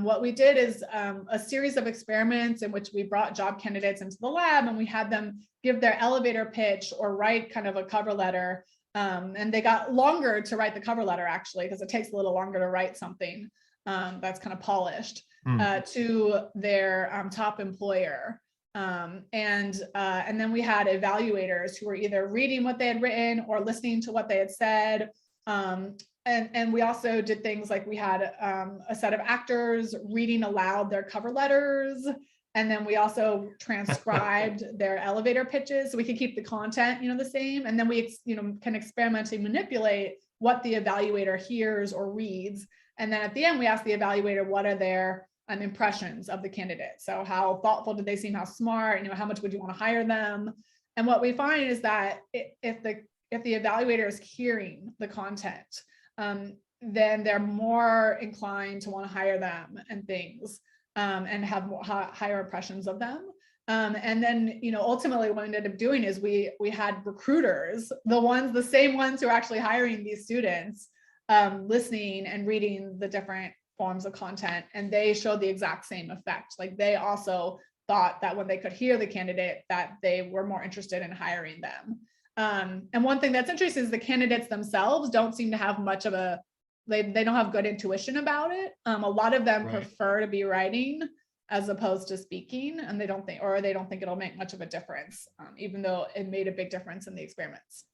What we did is a series of experiments in which we brought job candidates into the lab and we had them give their elevator pitch or write kind of a cover letter. And they got longer to write the cover letter, actually, because it takes a little longer to write something that's kind of polished to their top employer. And then we had evaluators who were either reading what they had written or listening to what they had said. And we also did things like we had a set of actors reading aloud their cover letters. And then we also transcribed their elevator pitches so we could keep the content, the same. And then we, can experimentally manipulate what the evaluator hears or reads. And then at the end, we ask the evaluator, what are their impressions of the candidate? So how thoughtful did they seem, how smart, how much would you want to hire them? And what we find is that if the evaluator is hearing the content, then they're more inclined to want to hire them and things, and have higher impressions of them. And then, ultimately what we ended up doing is we had recruiters, the same ones who are actually hiring these students, listening and reading the different forms of content, and they showed the exact same effect. Like they also thought that when they could hear the candidate, that they were more interested in hiring them. And one thing that's interesting is the candidates themselves don't seem to have much of they don't have good intuition about it. A lot of them prefer to be writing as opposed to speaking, and they don't think it'll make much of a difference, even though it made a big difference in the experiments.